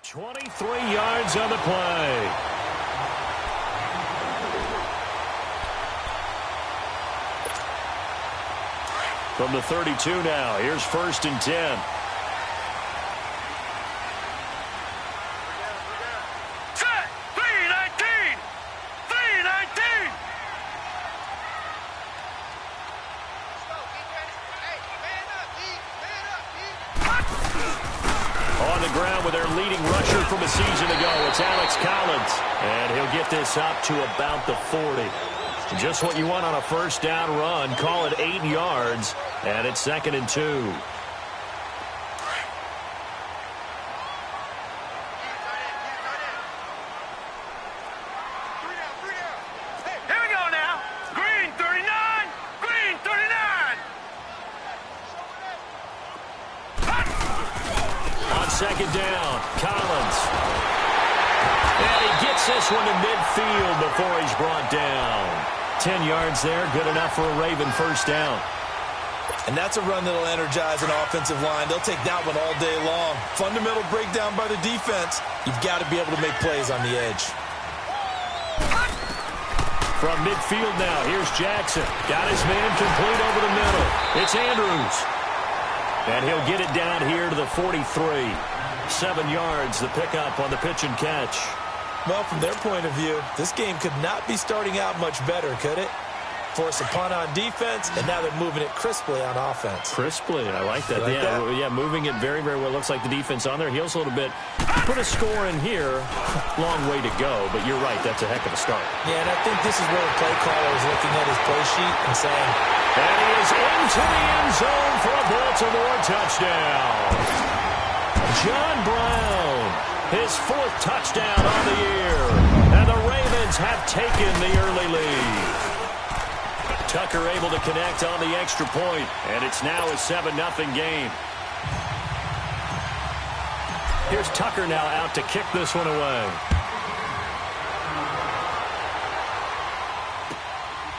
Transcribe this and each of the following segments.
23 yards on the play. From the 32 now, here's 1st and 10. Set! 319! 319! On the ground with their leading rusher from a season ago, it's Alex Collins. And he'll get this up to about the 40. Just what you want on a first down run. Call it 8 yards, and it's 2nd and 2. Here we go now. Green 39! Green 39! On 2nd down, Collins. And he gets this one to midfield before he's brought down. 10 yards there, good enough for a Raven first down. And that's a run that'll energize an offensive line. They'll take that one all day long. Fundamental breakdown by the defense. You've got to be able to make plays on the edge. From midfield now, here's Jackson. Got his man complete over the middle. It's Andrews. And he'll get it down here to the 43. 7 yards, the pickup on the pitch and catch. Well, from their point of view, this game could not be starting out much better, could it? Force a punt on defense, and now they're moving it crisply on offense. Crisply, I like that. Like that? Yeah, moving it very, very well. Looks like the defense on their heels a little bit. Put a score in here. Long way to go, but you're right. That's a heck of a start. Yeah, and I think this is where the play caller is looking at his play sheet and saying, and he is into the end zone for a Baltimore touchdown. John Brown, his 4th touchdown on the year. And the Ravens have taken the early lead. Tucker able to connect on the extra point, and it's now a 7-0 game. Here's Tucker now out to kick this one away.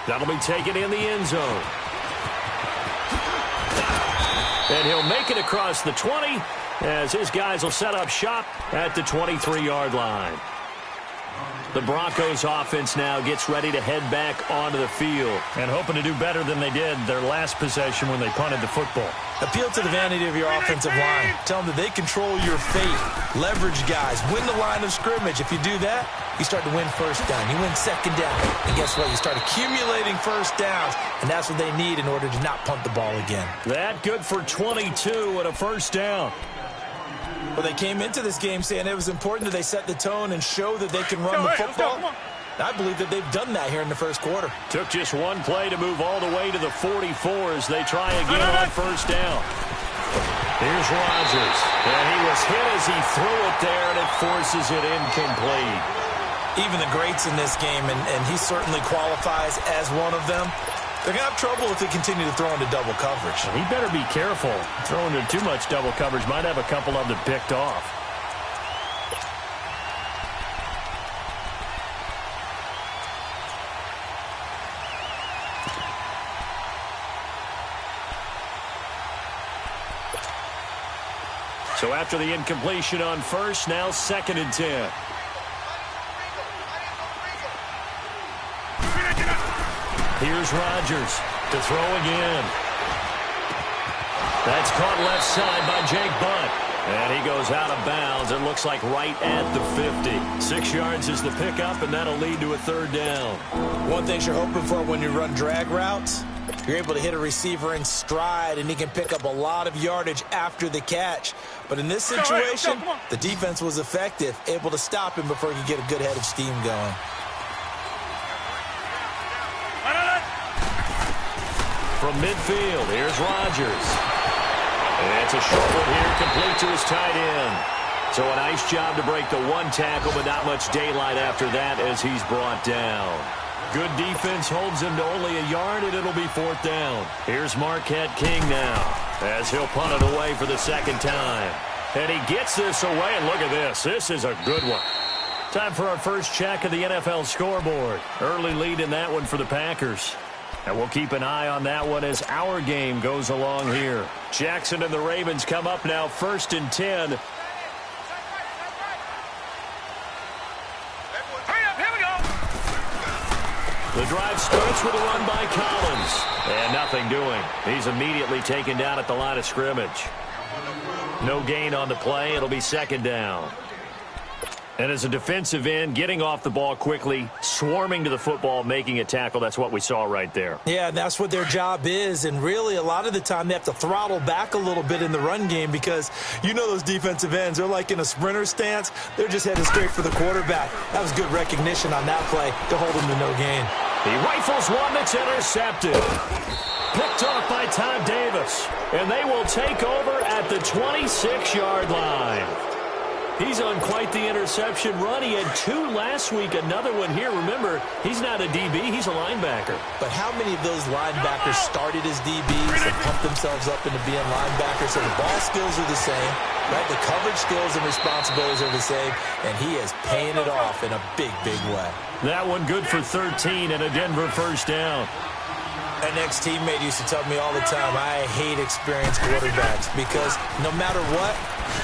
That'll be taken in the end zone. And he'll make it across the 20 as his guys will set up shop at the 23-yard line. The Broncos offense now gets ready to head back onto the field and hoping to do better than they did their last possession when they punted the football. Appeal to the vanity of your offensive line. Tell them that they control your fate. Leverage guys. Win the line of scrimmage. If you do that, you start to win first down. You win second down. And guess what? You start accumulating first downs, and that's what they need in order to not punt the ball again. That good for 22 and a first down. Well, they came into this game saying it was important that they set the tone and show that they can run the football. I believe that they've done that here in the first quarter. Took just one play to move all the way to the 44 as they try again on first down. Here's Rodgers. And he was hit as he threw it there, and it forces it incomplete. Even the greats in this game, and he certainly qualifies as one of them, they're going to have trouble if they continue to throw into double coverage. He better be careful. Throwing into too much double coverage might have a couple of them picked off. So after the incompletion on first, now 2nd and 10. Here's Rodgers to throw again. That's caught left side by Jake Butt. And he goes out of bounds. It looks like right at the 50. 6 yards is the pickup, and that'll lead to a 3rd down. One thing you're hoping for when you run drag routes, you're able to hit a receiver in stride, and he can pick up a lot of yardage after the catch. But in this situation, the defense was effective, able to stop him before he could get a good head of steam going. From midfield, here's Rodgers. And it's a short one here, complete to his tight end. So a nice job to break the one tackle, but not much daylight after that as he's brought down. Good defense holds him to only a yard, and it'll be 4th down. Here's Marquette King now as he'll punt it away for the 2nd time. And he gets this away, and look at this. This is a good one. Time for our first check of the NFL scoreboard. Early lead in that one for the Packers. And we'll keep an eye on that one as our game goes along here. Jackson and the Ravens come up now 1st and 10 The drive starts with a run by Collins. And nothing doing. He's immediately taken down at the line of scrimmage. No gain on the play. It'll be second down. And as a defensive end, getting off the ball quickly, swarming to the football, making a tackle, that's what we saw right there. Yeah, that's what their job is. And really, a lot of the time, they have to throttle back a little bit in the run game because you know those defensive ends, they're like in a sprinter stance. They're just heading straight for the quarterback. That was good recognition on that play to hold him to no gain. He rifles one that's intercepted. Picked off by Todd Davis. And they will take over at the 26-yard line. He's on quite the interception run. He had 2 last week, another one here. Remember, he's not a DB, he's a linebacker. But how many of those linebackers started as DBs and pumped themselves up into being linebackers? So the ball skills are the same, right? The coverage skills and responsibilities are the same, and he is paying it off in a big, big way. That one good for 13 and a Denver first down. An ex-teammate used to tell me all the time, I hate experienced quarterbacks because no matter what,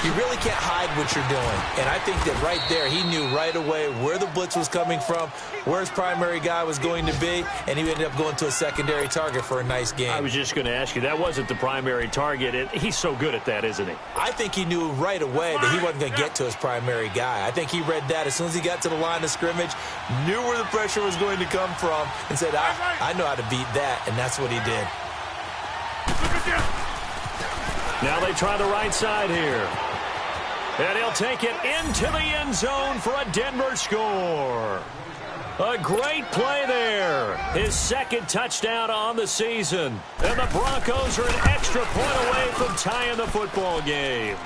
you really can't hide what you're doing. And I think that right there, he knew right away where the blitz was coming from, where his primary guy was going to be, and he ended up going to a secondary target for a nice game. I was just going to ask you, that wasn't the primary target. He's so good at that, isn't he? I think he knew right away that he wasn't going to get to his primary guy. I think he read that as soon as he got to the line of scrimmage, knew where the pressure was going to come from, and said, I know how to beat that. And that's what he did. Now they try the right side here. And he'll take it into the end zone for a Denver score. A great play there. His second touchdown on the season. And the Broncos are an extra point away from tying the football game.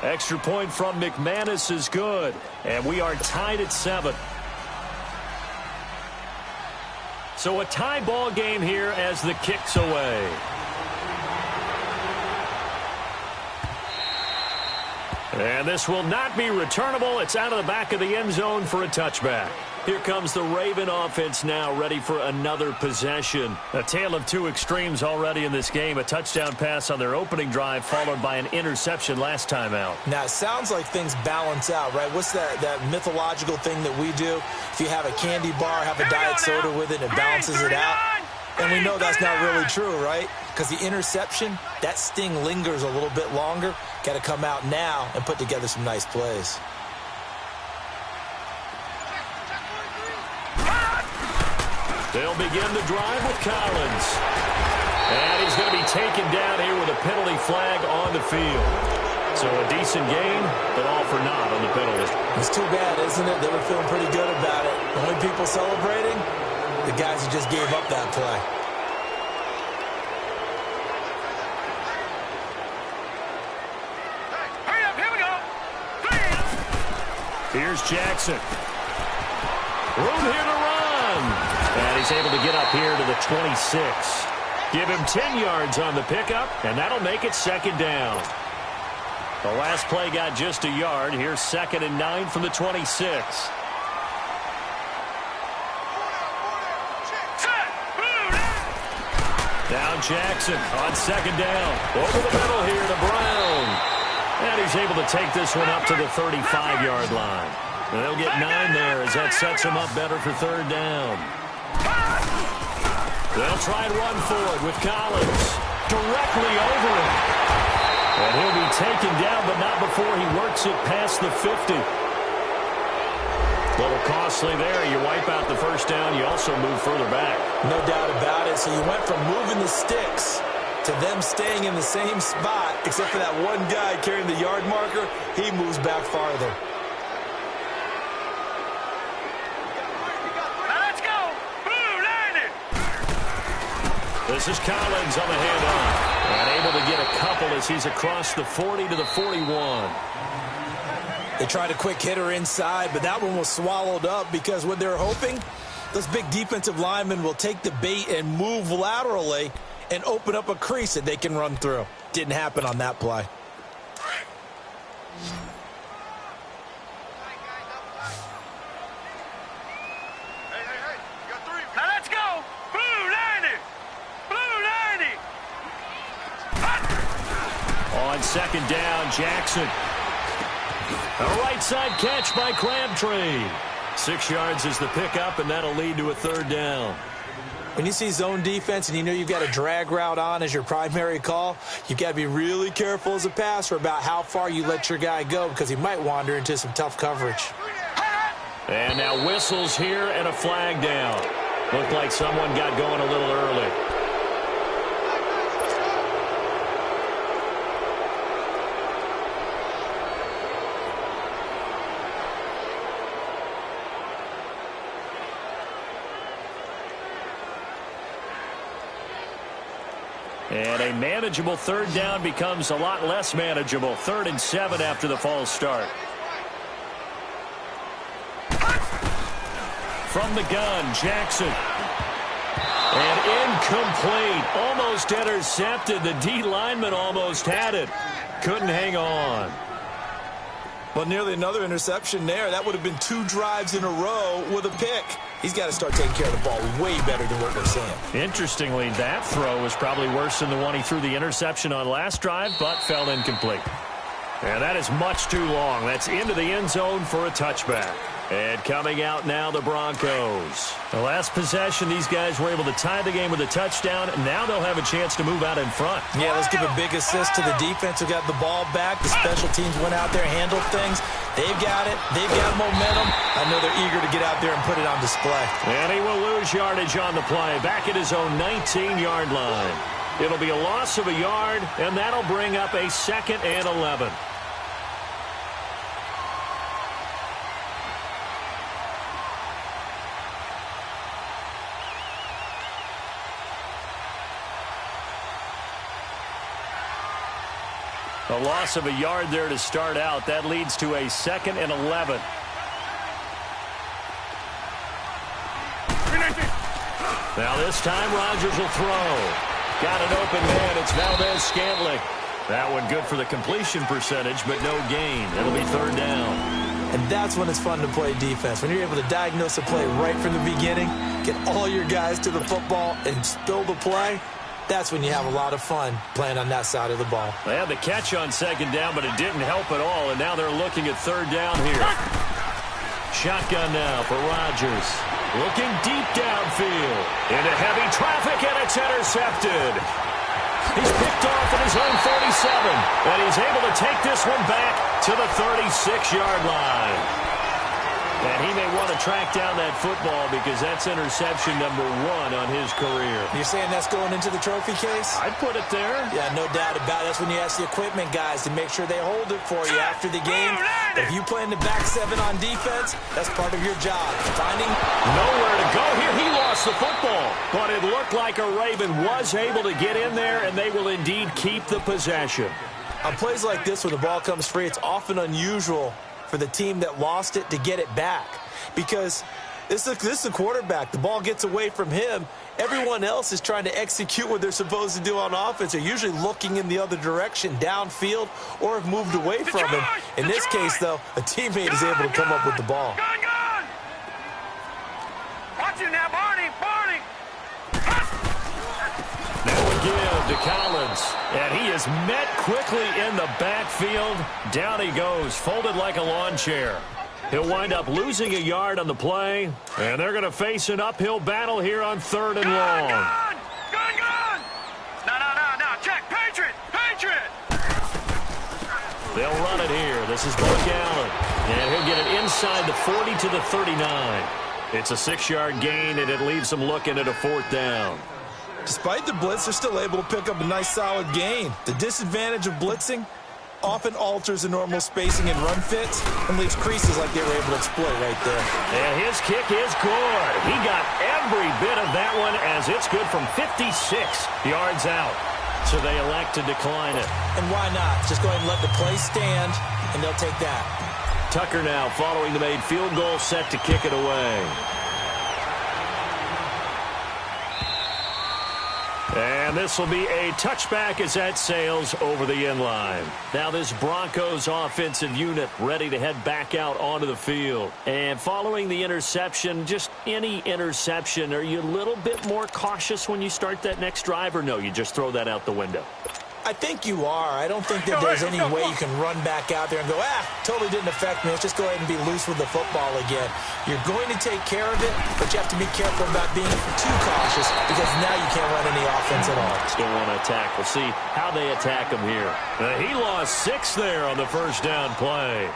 Extra point from McManus is good. And we are tied at 7. So a tie ball game here as the kick's away. And this will not be returnable. It's out of the back of the end zone for a touchback. Here comes the Raven offense now, ready for another possession. A tale of 2 extremes already in this game. A touchdown pass on their opening drive, followed by an interception last time out. Now, it sounds like things balance out, right? What's that mythological thing that we do? If you have a candy bar, have a diet soda with it, and it balances it out. And we know that's not really true, right? Because the interception, that sting lingers a little bit longer. Got to come out now and put together some nice plays. They'll begin the drive with Collins. And he's going to be taken down here with a penalty flag on the field. So a decent game, but all for naught on the penalty. It's too bad, isn't it? They were feeling pretty good about it. The only people celebrating, the guys who just gave up that play. Hey, hurry up, here we go. Here's Jackson. Room here to run. And he's able to get up here to the 26. Give him 10 yards on the pickup, and that'll make it second down. The last play got just a yard. Here's 2nd and 9 from the 26. Now Jackson on 2nd down. Over the middle here to Brown. And he's able to take this one up to the 35-yard line. And they'll get 9 there as that sets him up better for 3rd down. They'll try and run for it with Collins. Directly over him. And he'll be taken down, but not before he works it past the 50. A little costly there. You wipe out the first down. You also move further back. No doubt about it. So you went from moving the sticks to them staying in the same spot, except for that one guy carrying the yard marker. He moves back farther. This is Collins on the handoff. And able to get a couple as he's across the 40 to the 41. They tried a quick hitter inside, but that one was swallowed up because what they're hoping, those big defensive linemen will take the bait and move laterally and open up a crease that they can run through. Didn't happen on that play. On 2nd down, Jackson. A right side catch by Crabtree. 6 yards is the pickup, and that'll lead to a third down. When you see zone defense and you know you've got a drag route on as your primary call, you've got to be really careful as a passer about how far you let your guy go because he might wander into some tough coverage. And now whistles here and a flag down. Looked like someone got going a little early. And a manageable third down becomes a lot less manageable. 3rd and 7 after the false start. From the gun, Jackson. And incomplete. Almost intercepted. The D lineman almost had it. Couldn't hang on. Well, nearly another interception there. That would have been 2 drives in a row with a pick. He's got to start taking care of the ball way better than what we're seeing. Interestingly, that throw was probably worse than the one he threw the interception on last drive, but fell incomplete. And that is much too long. That's into the end zone for a touchback. And coming out now, the Broncos. The last possession, these guys were able to tie the game with a touchdown. Now they'll have a chance to move out in front. Yeah, let's give a big assist to the defense who got the ball back. The special teams went out there, handled things. They've got it. They've got momentum. I know they're eager to get out there and put it on display. And he will lose yardage on the play. Back at his own 19-yard line. It'll be a loss of a yard, and that'll bring up a 2nd and 11. A loss of a yard there to start out. That leads to a 2nd and 11. Now this time Rodgers will throw. Got an open man. It's Valdez-Scantling. That one good for the completion percentage, but no gain. It'll be 3rd down. And that's when it's fun to play defense. When you're able to diagnose a play right from the beginning, get all your guys to the football, and spill the play, that's when you have a lot of fun playing on that side of the ball. They had the catch on 2nd down, but it didn't help at all, and now they're looking at 3rd down here. Shotgun now for Rodgers. Looking deep downfield. Into heavy traffic, and it's intercepted. He's picked off at his own 47, and he's able to take this one back to the 36-yard line. And he may want to track down that football because that's interception number 1 on his career. You're saying that's going into the trophy case? I'd put it there. Yeah, no doubt about it. That's when you ask the equipment guys to make sure they hold it for you after the game. But if you play in the back 7 on defense, that's part of your job. Finding nowhere to go here. He lost the football. But it looked like a Raven was able to get in there, and they will indeed keep the possession. On plays like this where the ball comes free, it's often unusual for the team that lost it to get it back. Because this is a quarterback. The ball gets away from him. Everyone else is trying to execute what they're supposed to do on offense. They're usually looking in the other direction, downfield, or have moved away from him. In this case, though, a teammate is able to come up with the ball. Gun! Watch it now, Barney! Now we give to Collins. And he is met quickly in the backfield. Down he goes, folded like a lawn chair. He'll wind up losing a yard on the play. And they're going to face an uphill battle here on 3rd and long. Gun! No, check, Patriot! They'll run it here. This is Buck Allen. And he'll get it inside the 40 to the 39. It's a 6-yard gain, and it leaves them looking at a 4th down. Despite the blitz, they're still able to pick up a nice, solid gain. The disadvantage of blitzing often alters the normal spacing and run fits and leaves creases like they were able to exploit right there. And his kick is good. He got every bit of that one as it's good from 56 yards out. So they elect to decline it. And why not? Just go ahead and let the play stand, and they'll take that. Tucker now following the made field goal, set to kick it away. And this will be a touchback as that sails over the end line. Now this Broncos offensive unit ready to head back out onto the field. And following the interception, just any interception, are you a little bit more cautious when you start that next drive, or no, you just throw that out the window? I think you are. I don't think that there's any way you can run back out there and go, totally didn't affect me. Let's just go ahead and be loose with the football again. You're going to take care of it, but you have to be careful about being too cautious because now you can't run any offense at all. Still want to attack. We'll see how they attack him here. He lost 6 there on the first down play.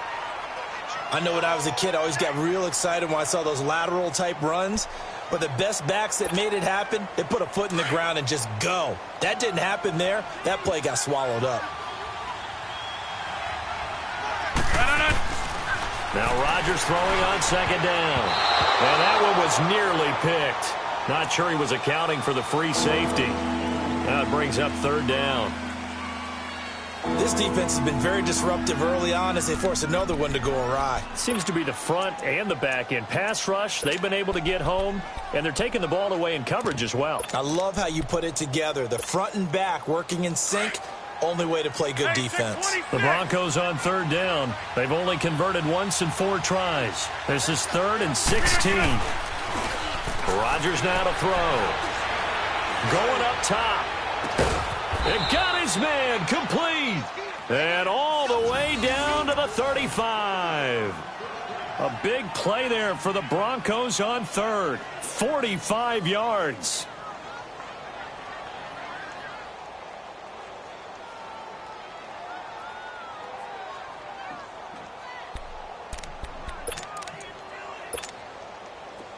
I know when I was a kid, I always got real excited when I saw those lateral-type runs. But the best backs that made it happen, they put a foot in the ground and just go. That didn't happen there. That play got swallowed up. Now Rodgers throwing on second down. And that one was nearly picked. Not sure he was accounting for the free safety. Now it brings up third down. This defense has been very disruptive early on as they force another one to go awry. Seems to be the front and the back end. Pass rush, they've been able to get home, and they're taking the ball away in coverage as well. I love how you put it together. The front and back working in sync, only way to play good defense. The Broncos on third down. They've only converted once in 4 tries. This is 3rd and 16. Rodgers now to throw. Going up top. And got his man complete. And all the way down to the 35. A big play there for the Broncos on 3rd. 45 yards.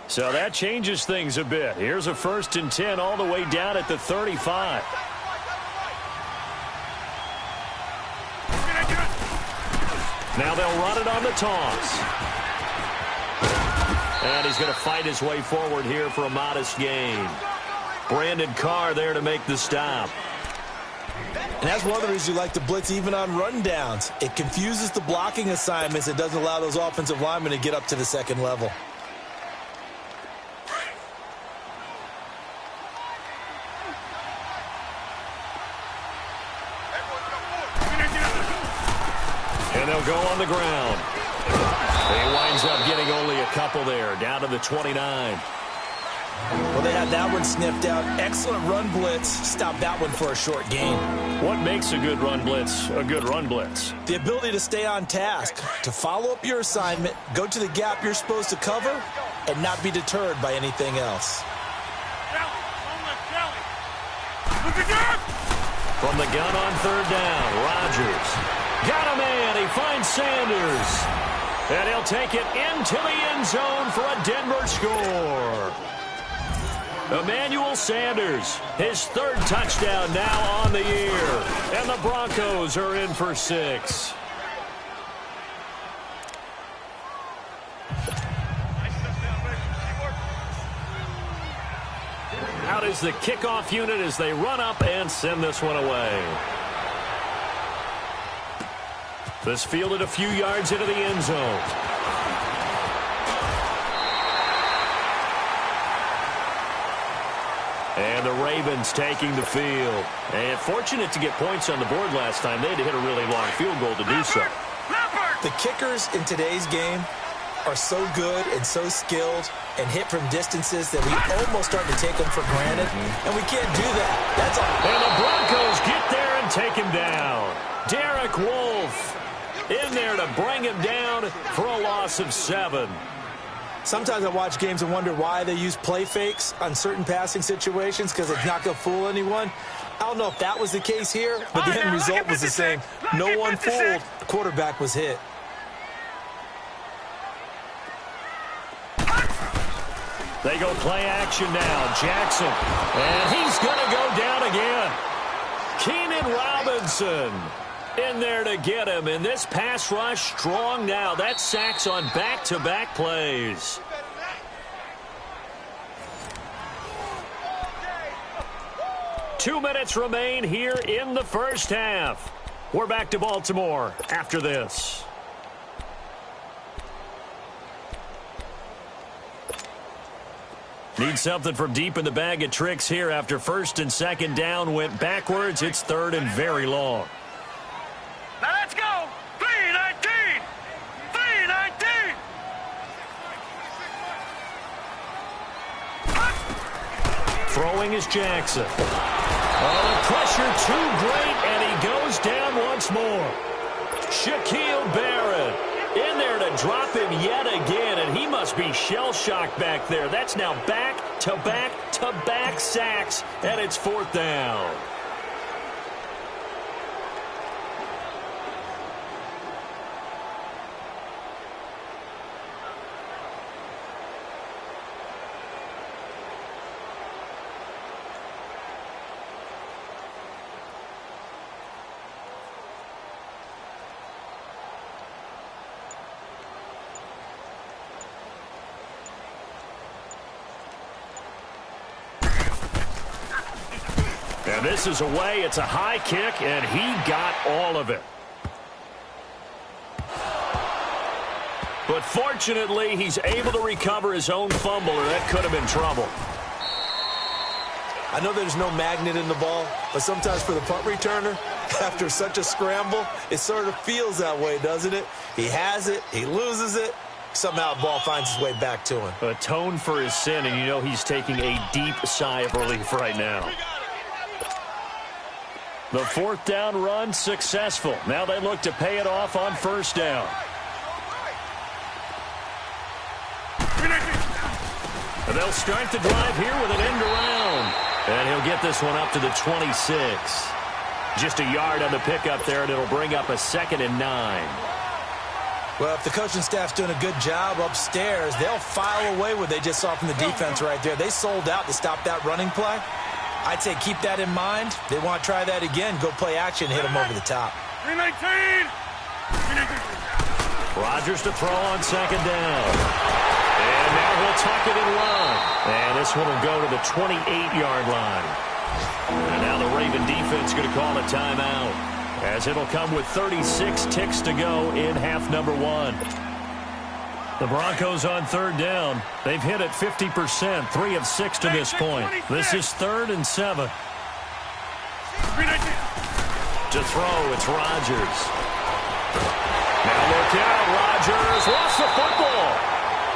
So that changes things a bit. Here's a 1st and 10 all the way down at the 35. Now they'll run it on the toss. And he's going to fight his way forward here for a modest gain. Brandon Carr there to make the stop. And that's one of the reasons you like to blitz even on rundowns. It confuses the blocking assignments. It doesn't allow those offensive linemen to get up to the second level. And they'll go on the ground. He winds up getting only a couple there, down to the 29. Well, they had that one sniffed out. Excellent run blitz. Stopped that one for a short gain. What makes a good run blitz a good run blitz? The ability to stay on task, to follow up your assignment, go to the gap you're supposed to cover, and not be deterred by anything else. From the gun on third down, Rodgers. Got a man. He finds Sanders. And he'll take it into the end zone for a Denver score. Emmanuel Sanders, his 3rd touchdown now on the year. And the Broncos are in for 6. Out is the kickoff unit as they run up and send this one away. This fielded a few yards into the end zone. And the Ravens taking the field. And fortunate to get points on the board last time. They had to hit a really long field goal to do so. The kickers in today's game are so good and so skilled and hit from distances that we almost start to take them for granted. And we can't do that. That's all. And the Broncos get there and take him down. Derek Wolfe in there to bring him down for a loss of 7. Sometimes I watch games and wonder why they use play fakes on certain passing situations because it's not going to fool anyone. I don't know if that was the case here, but the end result was the same. No one fooled. The quarterback was hit. They go play action now. Jackson. And he's going to go down again. Keenan Robinson in there to get him. And this pass rush strong now. That's sacks on back-to-back plays. Two minutes remain here in the first half. We're back to Baltimore after this. Need something from deep in the bag of tricks here after 1st and 2nd down went backwards. It's 3rd and very long. Now let's go. 3-19. 3-19. Throwing is Jackson. Oh, the pressure too great, and goes down once more. Shaquille Barrett in there to drop him yet again, and he must be shell-shocked back there. That's now back-to-back-to-back sacks, and it's 4th down. And this is away. It's a high kick, and he got all of it. But fortunately, he's able to recover his own fumble, or that could have been trouble. I know there's no magnet in the ball, but sometimes for the punt returner, after such a scramble, it sort of feels that way, doesn't it? He has it, he loses it, somehow the ball finds its way back to him. Atone for his sin, and you know he's taking a deep sigh of relief right now. The 4th down run successful. Now they look to pay it off on 1st down. And they'll start the drive here with an end around. And he'll get this one up to the 26. Just a yard on the pickup there, and it'll bring up a 2nd and 9. Well, if the coaching staff's doing a good job upstairs, they'll file away what they just saw from the defense right there. They sold out to stop that running play. I'd say keep that in mind. They want to try that again. Go play action, hit them over the top. 319! Rodgers to throw on 2nd down. And now he'll tuck it and run. And this one will go to the 28-yard line. And now the Raven defense going to call a timeout, as it'll come with 36 ticks to go in half number 1. The Broncos on 3rd down. They've hit it 50%, 3 of 6 to this point. This is 3rd and 7. To throw, it's Rodgers. Now look out, Rodgers lost the football.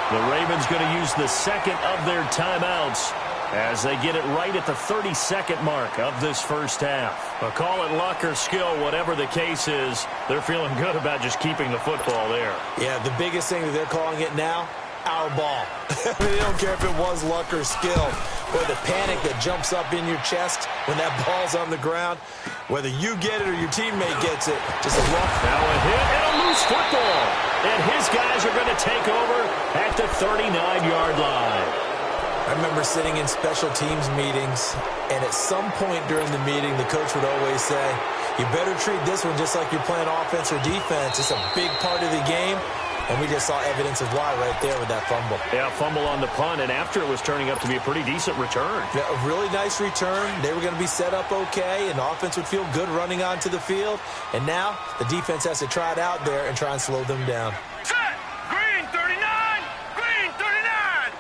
The Ravens going to use the 2nd of their timeouts as they get it right at the 32nd mark of this first half. But call it luck or skill, whatever the case is, they're feeling good about just keeping the football there. Yeah, the biggest thing that they're calling it now, our ball. They don't care if it was luck or skill. Or the panic that jumps up in your chest when that ball's on the ground. Whether you get it or your teammate gets it, just a rough. Now a hit and a loose football. And his guys are going to take over at the 39-yard line. I remember sitting in special teams meetings, and at some point during the meeting, the coach would always say, you better treat this one just like you're playing offense or defense. It's a big part of the game, and we just saw evidence of why right there with that fumble. Yeah, fumble on the punt, and after it was turning up to be a pretty decent return. Yeah, a really nice return. They were going to be set up okay, and the offense would feel good running onto the field. And now the defense has to try it out there and try and slow them down. Set! Green 39! Green 39!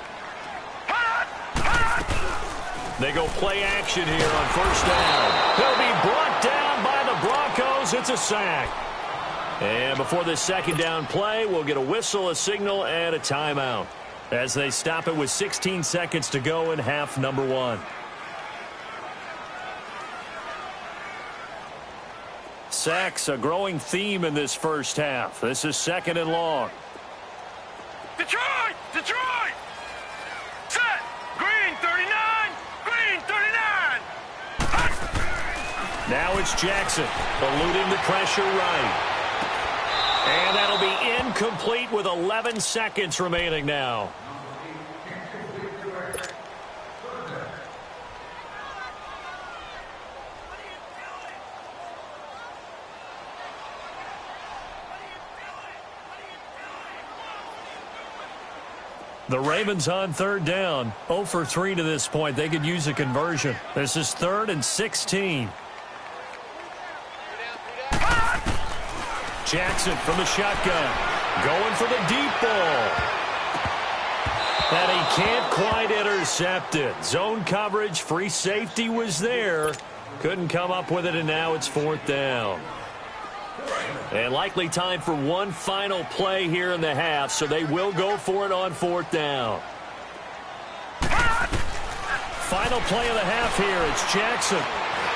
They go play action here on 1st down. He'll be brought down by the Broncos. It's a sack. And before this 2nd down play, we'll get a whistle, a signal, and a timeout as they stop it with 16 seconds to go in half number 1. Sacks, a growing theme in this first half. This is 2nd and long. Detroit! Detroit! Set! Green 39! Green 39! Now it's Jackson, eluding the pressure right. And that'll be incomplete with 11 seconds remaining now. The Ravens on 3rd down. 0 for 3 to this point. They could use a conversion. This is 3rd and 16. Jackson from the shotgun. Going for the deep ball. And he can't quite intercept it. Zone coverage, free safety was there. Couldn't come up with it, and now it's 4th down. And likely time for one final play here in the half, so they will go for it on 4th down. Final play of the half here. It's Jackson.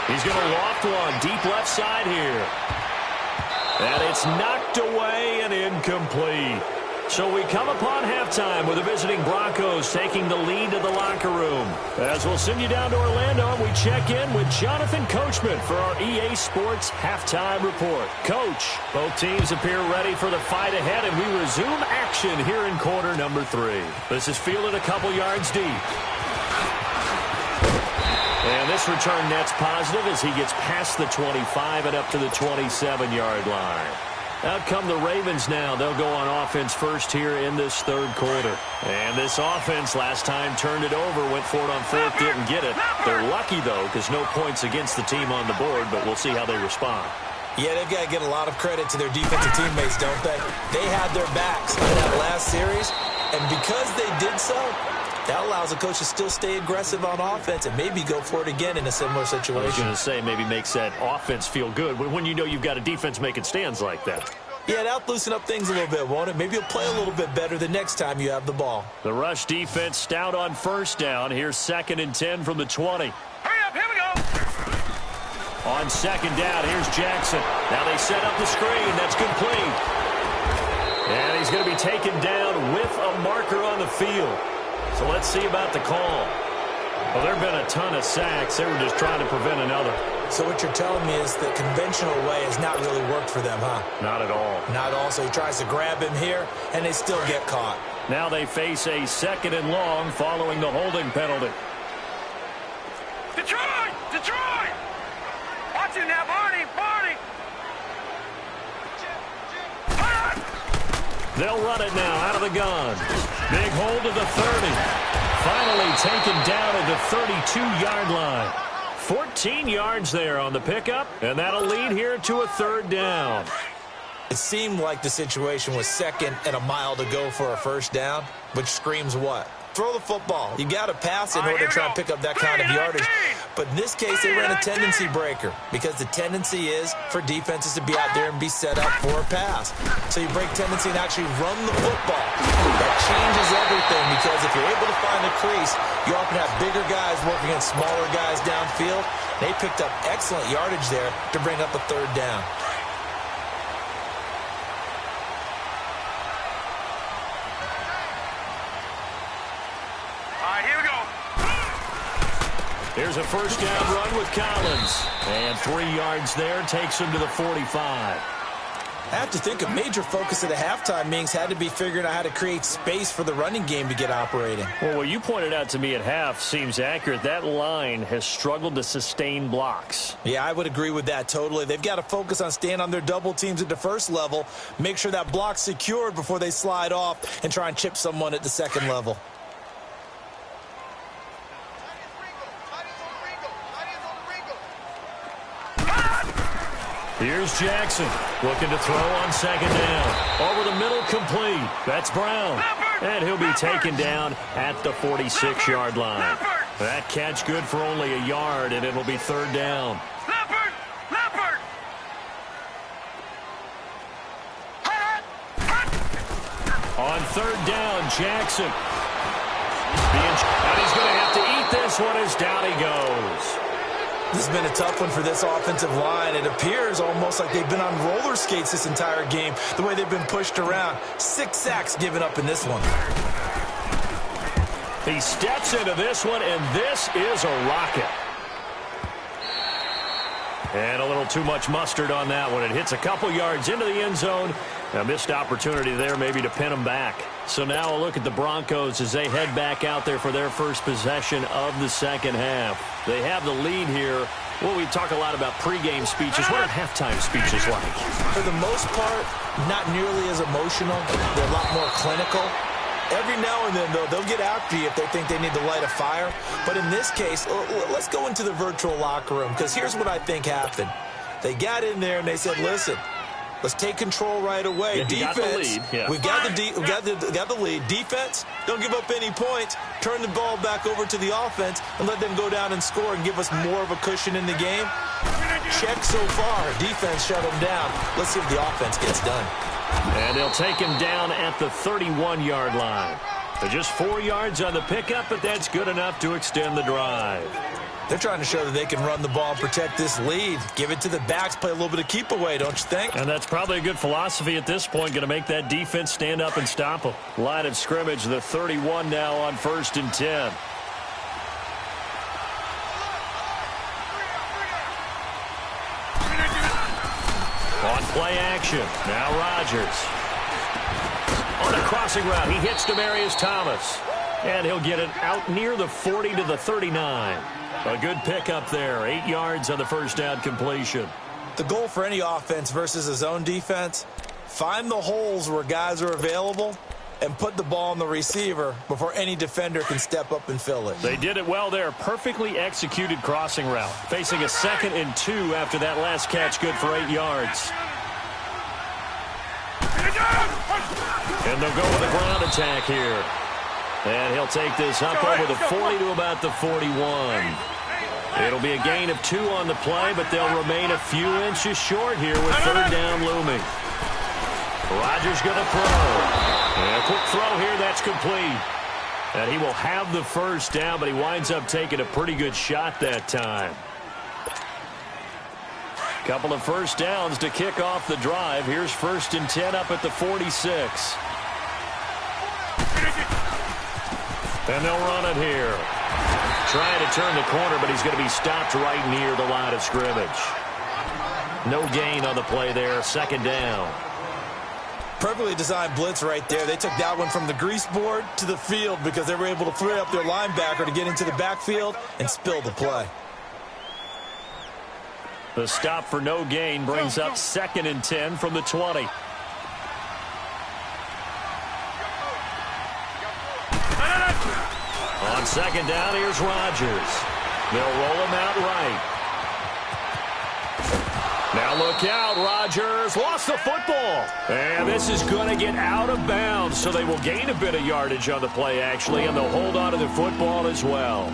He's going to loft one deep left side here. And it's knocked away and incomplete. So we come upon halftime with the visiting Broncos taking the lead to the locker room. As we'll send you down to Orlando, and we check in with Jonathan Coachman for our EA Sports Halftime Report. Coach, both teams appear ready for the fight ahead, and we resume action here in quarter number 3. This is fielded a couple yards deep. And this return net's positive as he gets past the 25 and up to the 27-yard line. Out come the Ravens now. They'll go on offense first here in this third quarter. And this offense last time turned it over, went for it on fourth, didn't get it. They're lucky, though, because no points against the team on the board, but we'll see how they respond. Yeah, they've got to get a lot of credit to their defensive teammates, don't they? They had their backs in that last series, and because they did so, that allows the coach to still stay aggressive on offense and maybe go for it again in a similar situation. I was going to say maybe makes that offense feel good when you know you've got a defense making stands like that. Yeah, that'll loosen up things a little bit, won't it? Maybe you'll play a little bit better the next time you have the ball. The rush defense stout on first down. Here's 2nd and 10 from the 20. Hurry up, here we go. On 2nd down, here's Jackson. Now they set up the screen. That's complete. And he's going to be taken down with a marker on the field. So let's see about the call. Well, there have been a ton of sacks. They were just trying to prevent another. So what you're telling me is the conventional way has not really worked for them, huh? Not at all. Not at all. So he tries to grab him here, and they still get caught. Now they face a 2nd and long following the holding penalty. Detroit! Detroit! Watch it now, Barney! Barney! They'll run it now out of the gun. Big hold of the 30. Finally taken down at the 32-yard line. 14 yards there on the pickup, and that'll lead here to a 3rd down. It seemed like the situation was 2nd and a mile to go for a 1st down, which screams what? Throw the football. You got to pass in order to try and pick up that kind of yardage. But in this case, they ran a tendency breaker because the tendency is for defenses to be out there and be set up for a pass. So you break tendency and actually run the football. That changes everything because if you're able to find the crease, you often have bigger guys working against smaller guys downfield. They picked up excellent yardage there to bring up a 3rd down. Here's a 1st down run with Collins. And 3 yards there takes him to the 45. I have to think a major focus of the halftime meetings had to be figuring out how to create space for the running game to get operating. Well, what you pointed out to me at half seems accurate. That line has struggled to sustain blocks. Yeah, I would agree with that totally. They've got to focus on staying on their double teams at the 1st level, make sure that block's secured before they slide off and try and chip someone at the 2nd level. Here's Jackson looking to throw on 2nd down. Over the middle, complete. That's Brown. And he'll be taken down at the 46-yard line. That catch good for only a yard, and it'll be 3rd down. On 3rd down, Jackson. And he's going to have to eat this one as down he goes. This has been a tough one for this offensive line. It appears almost like they've been on roller skates this entire game, the way they've been pushed around. 6 sacks given up in this one. He steps into this one, and this is a rocket. And a little too much mustard on that one. It hits a couple yards into the end zone. A missed opportunity there maybe to pin him back. So now a look at the Broncos as they head back out there for their first possession of the 2nd half. They have the lead here. Well, we talk a lot about pregame speeches. What are halftime speeches like? For the most part, not nearly as emotional. They're a lot more clinical. Every now and then, though, they'll get after you if they think they need to light a fire. But in this case, let's go into the virtual locker room, because here's what I think happened. They got in there and they said, listen, let's take control right away. Yeah, defense, got the lead. Yeah. we got the lead. Defense, don't give up any points. Turn the ball back over to the offense and let them go down and score and give us more of a cushion in the game. Check so far. Defense shut them down. Let's see if the offense gets done. And they'll take him down at the 31-yard line. They're just 4 yards on the pickup, but that's good enough to extend the drive. They're trying to show that they can run the ball and protect this lead. Give it to the backs, play a little bit of keep away, don't you think? And that's probably a good philosophy at this point, going to make that defense stand up and stop them. Line of scrimmage, the 31 now on 1st and 10. On play action, now Rodgers. On a crossing route, he hits Demaryius Thomas. And he'll get it out near the 40 to the 39. A good pickup there, 8 yards on the first down completion. The goal for any offense versus a zone defense, find the holes where guys are available and put the ball on the receiver before any defender can step up and fill it. They did it well there. Perfectly executed crossing route. Facing a 2nd and 2 after that last catch, good for 8 yards. And they'll go with a ground attack here. And he'll take this up over the 40 to about the 41. It'll be a gain of 2 on the play, but they'll remain a few inches short here with 3rd down looming. Rodgers going to throw. And a quick throw here, that's complete. And he will have the first down, but he winds up taking a pretty good shot that time. Couple of first downs to kick off the drive. Here's 1st and 10 up at the 46. And they'll run it here. Trying to turn the corner, but he's going to be stopped right near the line of scrimmage. No gain on the play there, 2nd down. Perfectly designed blitz right there. They took that one from the grease board to the field because they were able to free up their linebacker to get into the backfield and spill the play. The stop for no gain brings up 2nd and 10 from the 20. On 2nd down, here's Rodgers. They'll roll him out right. Now look out, Rodgers lost the football. And this is going to get out of bounds, so they will gain a bit of yardage on the play, actually, and they'll hold on to the football as well.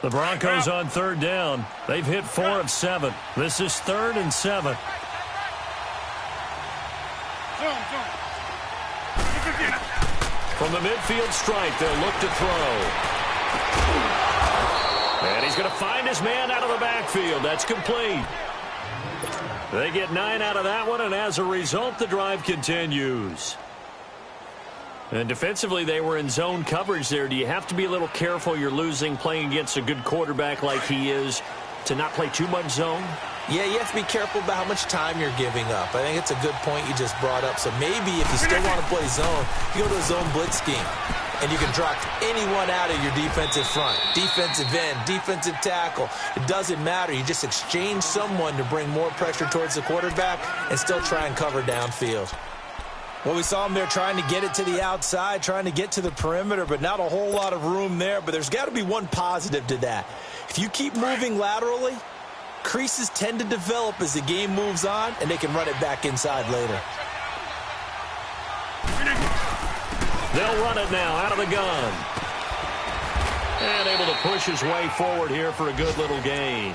The Broncos on 3rd down. They've hit 4 of 7. This is 3rd and 7. From the midfield stripe, they'll look to throw. And he's going to find his man out of the backfield. That's complete. They get 9 out of that one, and as a result, the drive continues. And defensively, they were in zone coverage there. Do you have to be a little careful? You're losing playing against a good quarterback like he is to not play too much zone? Yeah, you have to be careful about how much time you're giving up. I think it's a good point you just brought up. So maybe if you still want to play zone, you go to a zone blitz scheme. And you can drop anyone out of your defensive front. Defensive end, defensive tackle. It doesn't matter. You just exchange someone to bring more pressure towards the quarterback and still try and cover downfield. Well, we saw him there trying to get it to the outside, trying to get to the perimeter, but not a whole lot of room there. But there's got to be one positive to that. If you keep moving laterally, creases tend to develop as the game moves on, and they can run it back inside later. They'll run it now out of the gun. And able to push his way forward here for a good little gain.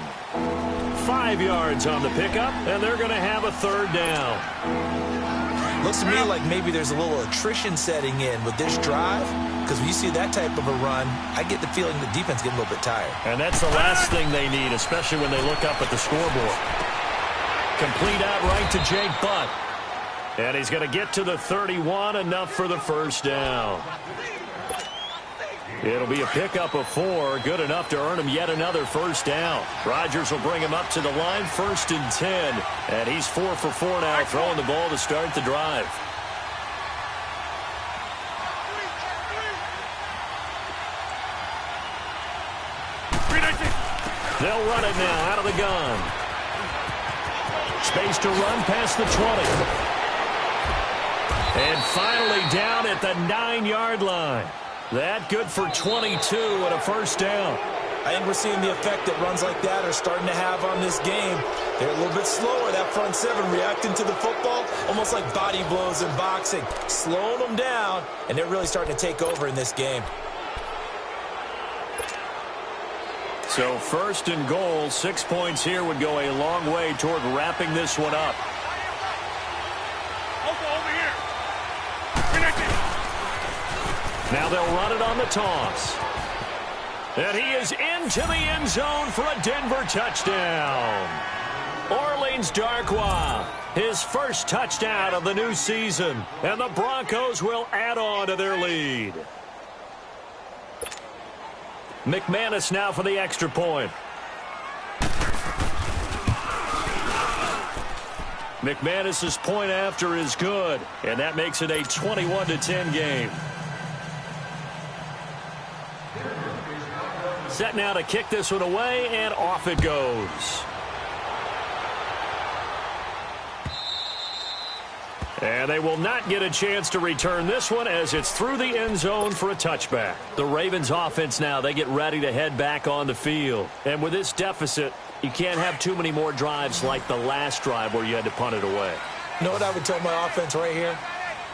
5 yards on the pickup, and they're going to have a 3rd down. Looks to me like maybe there's a little attrition setting in with this drive, because when you see that type of a run, I get the feeling the defense getting a little bit tired. And that's the last thing they need, especially when they look up at the scoreboard. Complete out right to Jake Butt. And he's going to get to the 31, enough for the first down. It'll be a pickup of 4, good enough to earn him yet another first down. Rodgers will bring him up to the line, 1st and 10. And he's 4 for 4 now, throwing the ball to start the drive. They'll run it now out of the gun. Space to run past the 20. And finally down at the 9-yard line. That good for 22 and a first down. I think we're seeing the effect that runs like that are starting to have on this game. They're a little bit slower, that front 7, reacting to the football, almost like body blows in boxing, slowing them down, and they're really starting to take over in this game. So 1st and goal, 6 points here would go a long way toward wrapping this one up. over here. Bring that thing. Now they'll run it on the toss. And he is into the end zone for a Denver touchdown. Orleans Darkwa, his first touchdown of the new season. And the Broncos will add on to their lead. McManus now for the extra point. McManus's point after is good, and that makes it a 21-10 game. Set now to kick this one away, and off it goes. And they will not get a chance to return this one as it's through the end zone for a touchback. The Ravens offense now, they get ready to head back on the field. And with this deficit, you can't have too many more drives like the last drive where you had to punt it away. You know what I would tell my offense right here?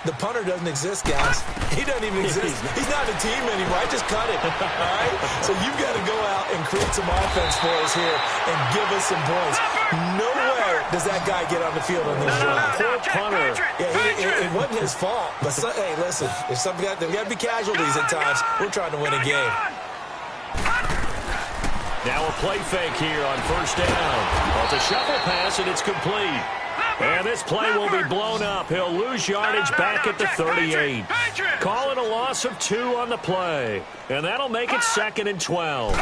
The punter doesn't exist, guys. He doesn't even exist. He's not a team anymore. I just cut it. All right? So you've got to go out and create some offense for us here and give us some points. Nowhere does that guy get on the field on this drive. Poor punter. Yeah, it wasn't his fault. But, hey, listen, there's got to be casualties at times. We're trying to win a game. Now a play fake here on first down. Well, it's a shuffle pass, and it's complete. And this play will be blown up. He'll lose yardage back at the 38. Calling a loss of 2 on the play. And that'll make it 2nd and 12.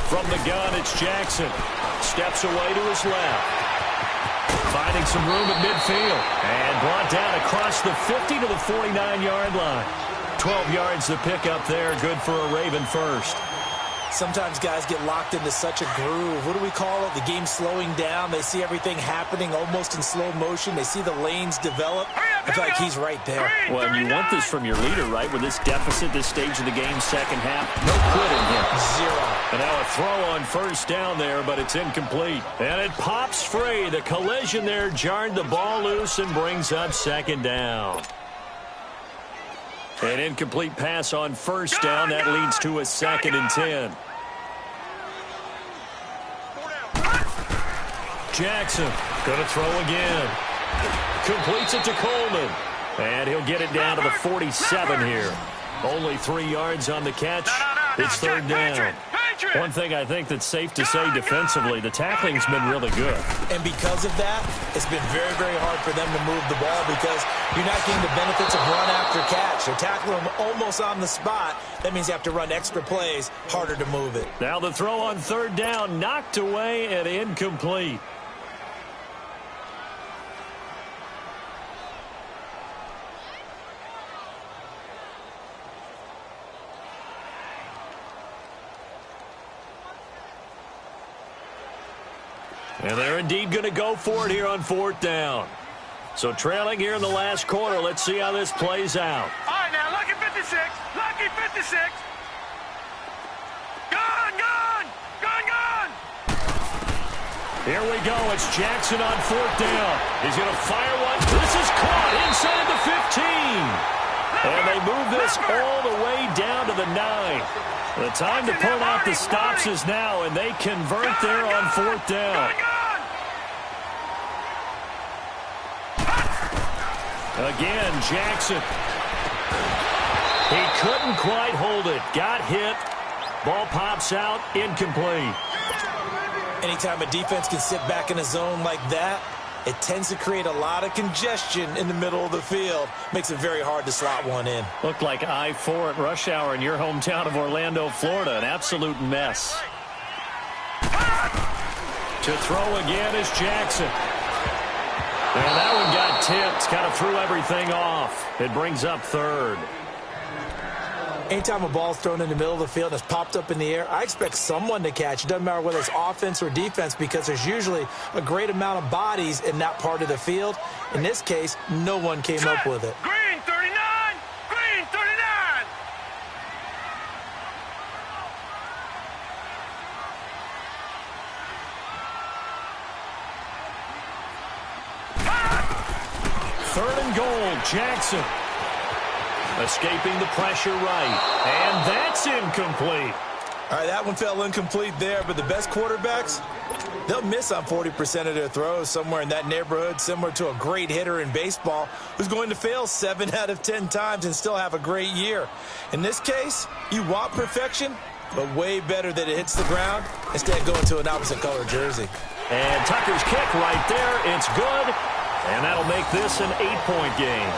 From the gun, it's Jackson. Steps away to his left. Finding some room at midfield. And brought down across the 50 to the 49-yard line. 12 yards to pick up there. Good for a Raven first. Sometimes guys get locked into such a groove. What do we call it? The game's slowing down. They see everything happening almost in slow motion. They see the lanes develop. I feel like he's right there. Well, you want this from your leader, right? With this deficit, this stage of the game, second half, no quitting him. 0. And now a throw on first down there, but it's incomplete. And it pops free. The collision there jarred the ball loose and brings up 2nd down. An incomplete pass on first down. That leads to a 2nd and 10. Jackson going to throw again. Completes it to Coleman. And he'll get it down to the 47 here. Only 3 yards on the catch. It's 3rd down. One thing I think that's safe to say defensively, the tackling's been really good. And because of that, it's been very, very hard for them to move the ball because you're not getting the benefits of run after catch. They're tackling them almost on the spot. That means you have to run extra plays, harder to move it. Now the throw on 3rd down, knocked away and incomplete. And they're indeed going to go for it here on 4th down. So trailing here in the last quarter. Let's see how this plays out. All right, now, lucky 56. Lucky 56. Gone. Here we go. It's Jackson on 4th down. He's going to fire one. This is caught inside the 15. And they move this all the way down to the 9. The time to pull out the stops is now, and they convert there on 4th down. Again, Jackson. He couldn't quite hold it. Got hit. Ball pops out. Incomplete. Anytime a defense can sit back in a zone like that, it tends to create a lot of congestion in the middle of the field. Makes it very hard to slot one in. Looked like I-4 at rush hour in your hometown of Orlando, Florida. An absolute mess. To throw again is Jackson. And that one got tipped. Kind of threw everything off. It brings up 3rd. Anytime a ball's thrown in the middle of the field and it's popped up in the air, I expect someone to catch. It doesn't matter whether it's offense or defense because there's usually a great amount of bodies in that part of the field. In this case, no one came up with it. Green 39. Green 39. Third and goal, Jackson. Escaping the pressure right. And that's incomplete. All right, that one fell incomplete there, but the best quarterbacks, They'll miss on 40% of their throws, somewhere in that neighborhood, similar to a great hitter in baseball who's going to fail 7 out of 10 times and still have a great year. In this case, you want perfection, but way better that it hits the ground instead of going to an opposite color jersey. And Tucker's kick right there. It's good, and that'll make this an 8-point game.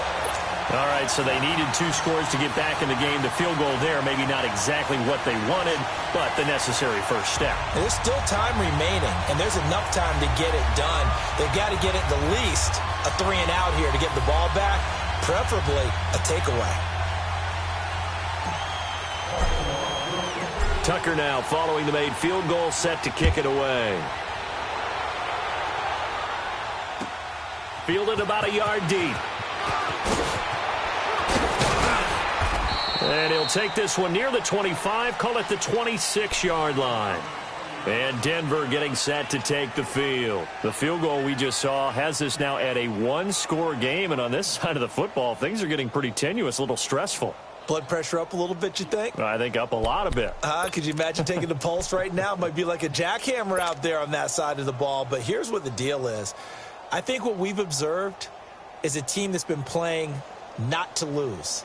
All right, so they needed 2 scores to get back in the game. The field goal there, maybe not exactly what they wanted, but the necessary first step. There's still time remaining, and there's enough time to get it done. They've got to get it the least a 3-and-out here to get the ball back, preferably a takeaway. Tucker now following the made field goal, set to kick it away. Fielded about a yard deep. And he'll take this one near the 25, call it the 26-yard line. And Denver getting set to take the field. The field goal we just saw has us now at a 1-score game, and on this side of the football, things are getting pretty tenuous, a little stressful. Blood pressure up a little bit, you think? I think up a lot a bit. Could you imagine taking the pulse right now? It might be like a jackhammer out there on that side of the ball, but here's what the deal is. I think what we've observed is a team that's been playing not to lose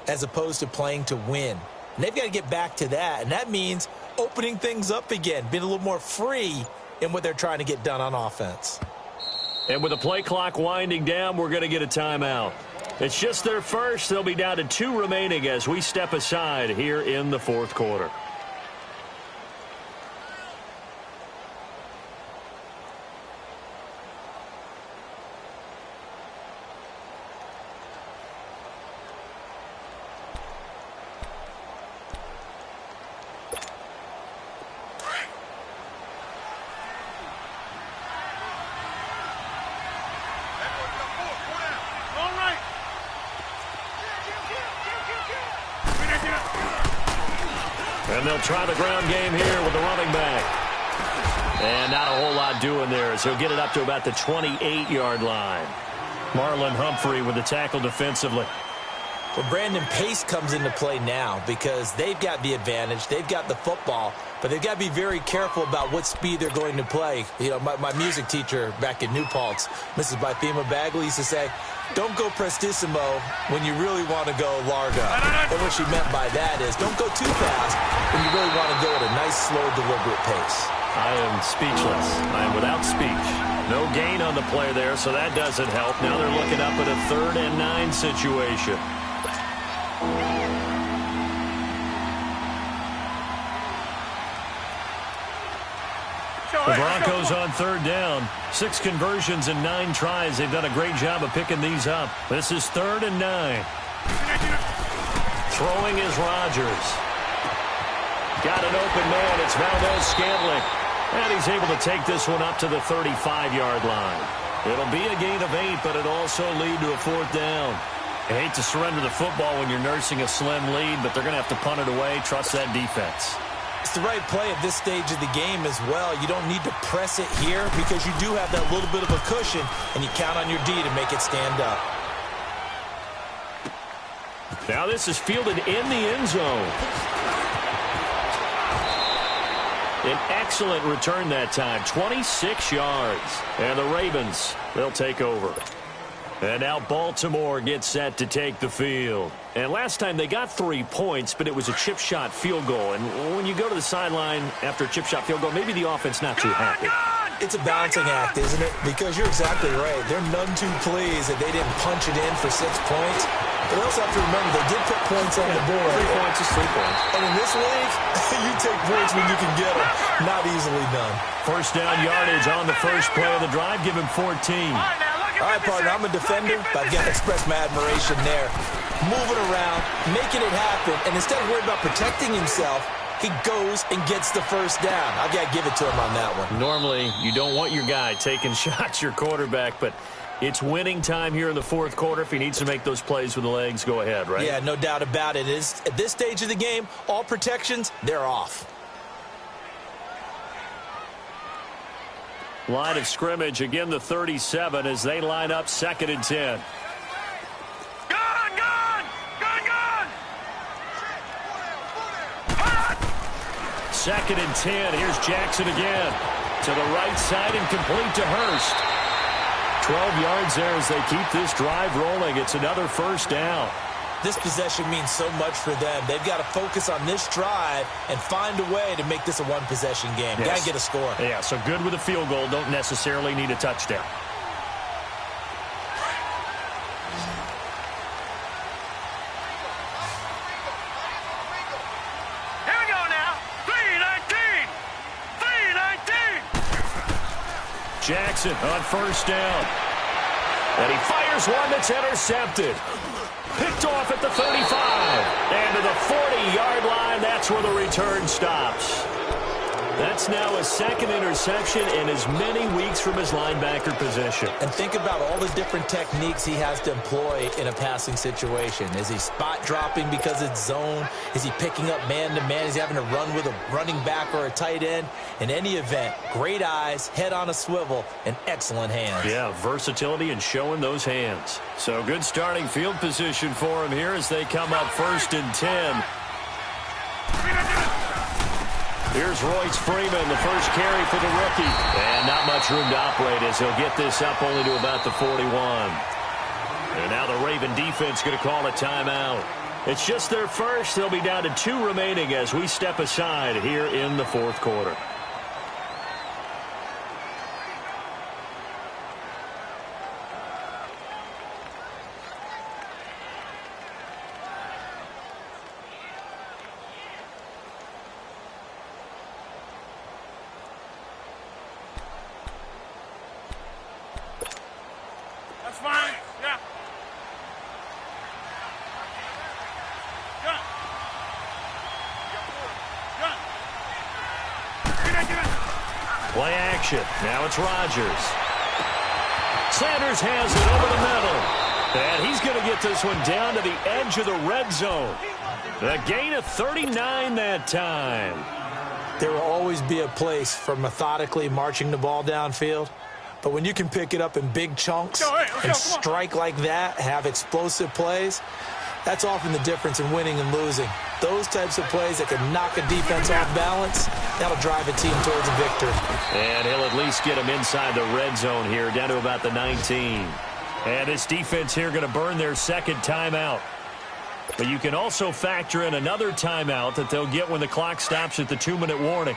as opposed to playing to win. And they've got to get back to that, and that means opening things up again, being a little more free in what they're trying to get done on offense. And with the play clock winding down, we're going to get a timeout. It's just their first. They'll be down to 2 remaining as we step aside here in the 4th quarter. And they'll try the ground game here with the running back. And not a whole lot doing there, so he'll get it up to about the 28-yard line. Marlon Humphrey with the tackle defensively. Well, Brandon, pace comes into play now because they've got the advantage. They've got the football, but they've got to be very careful about what speed they're going to play. You know, my music teacher back in New Paltz, Mrs. Bythema Bagley, used to say, don't go prestissimo when you really want to go largo. And what she meant by that is don't go too fast when you really want to go at a nice, slow, deliberate pace. I am speechless. I am without speech. No gain on the play there, so that doesn't help. Now they're looking up at a 3rd and 9 situation. The Broncos on 3rd down. 6 conversions and 9 tries. They've done a great job of picking these up. This is 3rd and 9. Throwing is Rodgers. Got an open man. It's Valdez-Scantling. And he's able to take this one up to the 35-yard line. It'll be a gain of 8, but it'll also lead to a 4th down. I hate to surrender the football when you're nursing a slim lead, but they're going to have to punt it away. Trust that defense. It's the right play at this stage of the game as well. You don't need to press it here because you do have that little bit of a cushion, and you count on your D to make it stand up. Now this is fielded in the end zone. An excellent return that time, 26 yards. And the Ravens, they'll take over. And now Baltimore gets set to take the field. And last time they got 3 points, but it was a chip shot field goal. And when you go to the sideline after a chip shot field goal, maybe the offense not too happy. It's a balancing act, isn't it? Because you're exactly right. They're none too pleased that they didn't punch it in for 6 points. But they also have to remember they did put points on the board. 3 points is 3 points. And in this league, you take points when you can get them. Not easily done. First down yardage on the first play of the drive. Give him 14. All right, partner, I'm a defender, but I've got to express my admiration there. Moving around, making it happen, and instead of worrying about protecting himself, he goes and gets the first down. I've got to give it to him on that one. Normally, you don't want your guy taking shots, your quarterback, but it's winning time here in the 4th quarter. If he needs to make those plays with the legs, go ahead, right? Yeah, no doubt about it. At this stage of the game, all protections, they're off. Line of scrimmage, again the 37 as they line up 2nd and 10. Gone! 2nd and 10. Here's Jackson again. To the right side and complete to Hurst. 12 yards there as they keep this drive rolling. It's another first down. This possession means so much for them. They've got to focus on this drive and find a way to make this a one-possession game. Yes. Got to get a score. Yeah, so good with a field goal. Don't necessarily need a touchdown. Here we go now. 3-19. 3-19. Jackson on first down. And he fires one that's intercepted. Picked off at the 35. And to the 40-yard line, that's where the return stops. That's now his second interception in as many weeks from his linebacker position. And think about all the different techniques he has to employ in a passing situation. Is he spot dropping because it's zone? Is he picking up man-to-man? Is he having to run with a running back or a tight end? In any event, great eyes, head on a swivel, and excellent hands. Yeah, versatility and showing those hands. So good starting field position for him here as they come up 1st and 10. Here's Royce Freeman, the first carry for the rookie. And not much room to operate as he'll get this up only to about the 41. And now the Raven defense going to call a timeout. It's just their first. They'll be down to 2 remaining as we step aside here in the 4th quarter. That's fine. Yeah. Play action. Now it's Rodgers. Sanders has it over the middle. And he's going to get this one down to the edge of the red zone. The gain of 39 that time. There will always be a place for methodically marching the ball downfield. But when you can pick it up in big chunks and strike like that, have explosive plays, that's often the difference in winning and losing. Those types of plays that can knock a defense off balance, that'll drive a team towards a victory. And he'll at least get him inside the red zone here, down to about the 19. And this defense here going to burn their second timeout. But you can also factor in another timeout that they'll get when the clock stops at the 2-minute warning.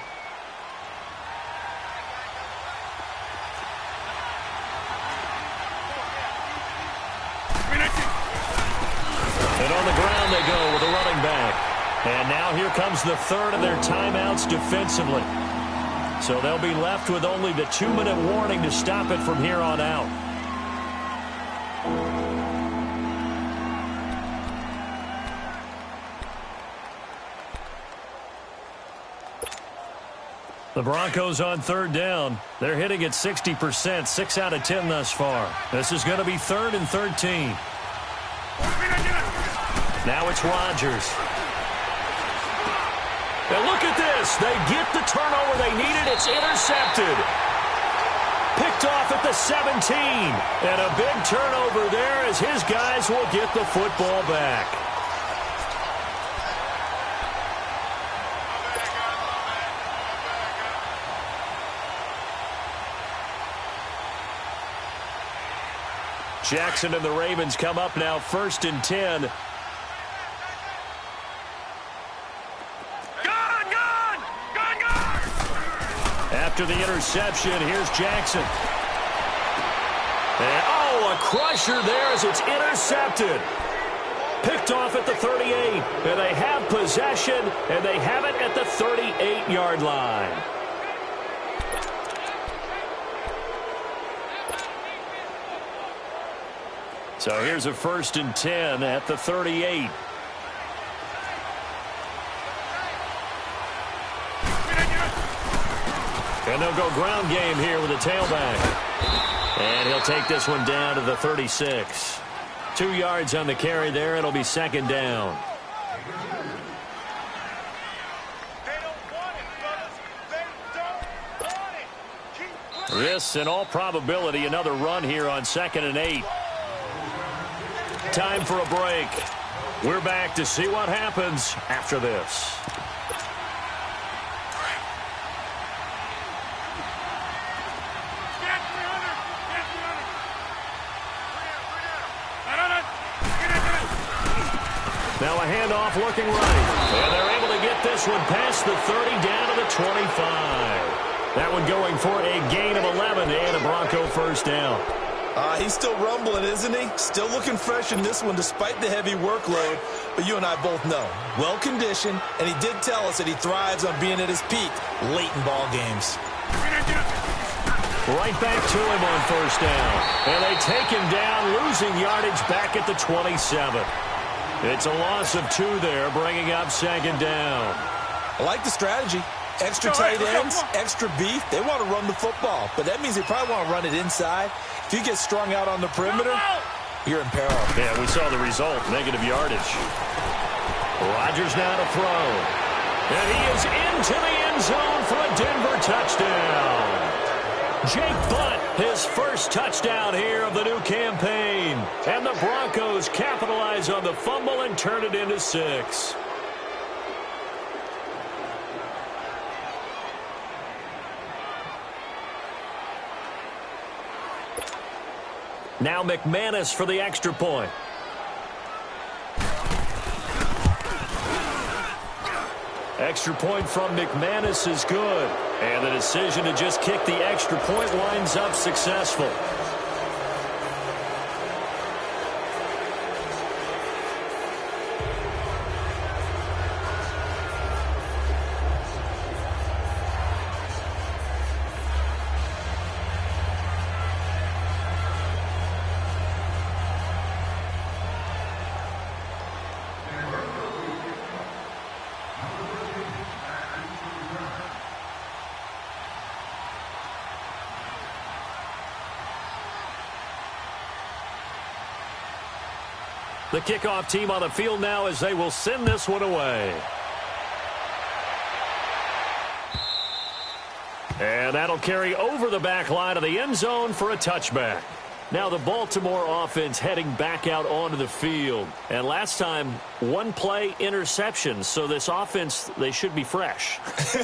And on the ground they go with a running back. And now here comes the third of their timeouts defensively. So they'll be left with only the 2-minute warning to stop it from here on out. The Broncos on 3rd down. They're hitting at 60%, 6 out of 10 thus far. This is going to be 3rd and 13. Now it's Rodgers. And look at this. They get the turnover they needed. It's intercepted. Picked off at the 17. And a big turnover there as his guys will get the football back. Jackson and the Ravens come up now 1st and 10. After the interception, here's Jackson. And, a crusher there as it's intercepted. Picked off at the 38. And they have possession, and they have it at the 38-yard line. So here's a 1st and 10 at the 38. And they'll go ground game here with a tailback. And he'll take this one down to the 36. 2 yards on the carry there. It'll be 2nd down. This, in all probability, another run here on 2nd and 8. Time for a break. We're back to see what happens after this. Now a handoff looking right. And they're able to get this one past the 30 down to the 25. That one going for a gain of 11 and a Bronco first down. He's still rumbling, isn't he? Still looking fresh in this one despite the heavy workload. But you and I both know, well-conditioned, and he did tell us that he thrives on being at his peak late in ball games. Right back to him on first down. And they take him down, losing yardage back at the 27. It's a loss of 2 there, bringing up second down. I like the strategy. Extra tight ends, extra beef. They want to run the football, but that means they probably want to run it inside. If you get strung out on the perimeter, you're in peril. Yeah, we saw the result, negative yardage. Rodgers now to throw. And he is into the end zone for a Denver touchdown. Jake Butt, his first touchdown here of the new campaign. And the Broncos capitalize on the fumble and turn it into 6. Now McManus for the extra point. Extra point from McManus is good. And the decision to just kick the extra point winds up successful. The kickoff team on the field now as they will send this one away. And that'll carry over the back line of the end zone for a touchback. Now the Baltimore offense heading back out onto the field. And last time, 1 play interception. So this offense, they should be fresh.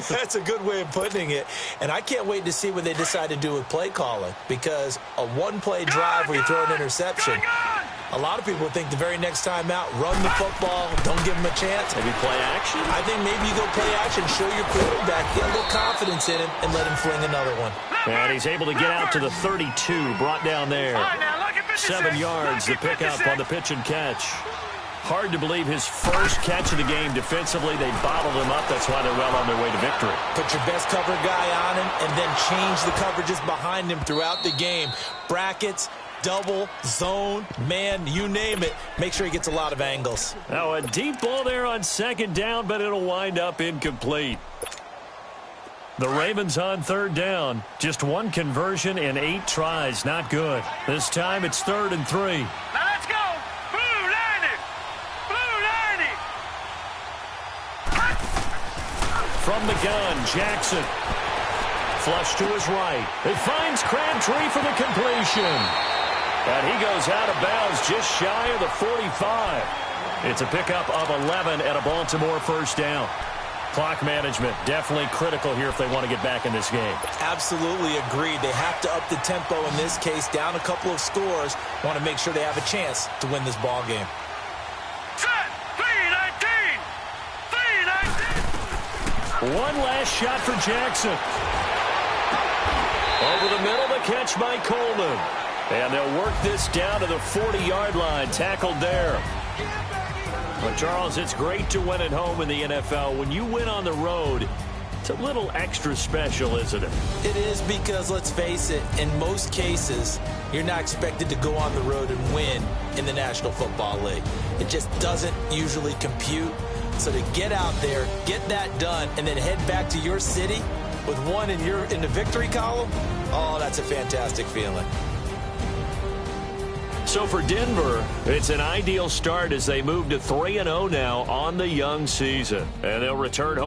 That's a good way of putting it. And I can't wait to see what they decide to do with play calling. Because a 1-play drive where you throw an interception, a lot of people think the very next time out, run the football, don't give him a chance. Maybe play action? I think maybe you go play action, show your quarterback, get a little confidence in him, and let him fling another one. And he's able to get out to the 32, brought down there. 7 yards, the pickup on the pitch and catch. Hard to believe his first catch of the game defensively. They bottled him up. That's why they're well on their way to victory. Put your best cover guy on him and then change the coverages behind him throughout the game. Brackets, double, zone, man, you name it. Make sure he gets a lot of angles. Now a deep ball there on second down, but it'll wind up incomplete. The Ravens on third down. Just 1 conversion in 8 tries. Not good. This time it's 3rd and 3. Now let's go. Blue line it. Blue line it. From the gun, Jackson. Flush to his right. It finds Crabtree for the completion. And he goes out of bounds just shy of the 45. It's a pickup of 11 and a Baltimore first down. Clock management definitely critical here if they want to get back in this game. Absolutely agreed. They have to up the tempo in this case, down a couple of scores. Want to make sure they have a chance to win this ball game. Set. 3-19. 3-19. One last shot for Jackson. Over the middle, the catch by Coleman. And they'll work this down to the 40-yard line. Tackled there. Well, Charles, it's great to win at home in the NFL. When you win on the road, it's a little extra special, isn't it? It is because, let's face it, in most cases, you're not expected to go on the road and win in the National Football League. It just doesn't usually compute. So to get out there, get that done, and then head back to your city with 1 in the victory column, oh, that's a fantastic feeling. So for Denver, it's an ideal start as they move to 3-0 now on the young season. And they'll return home.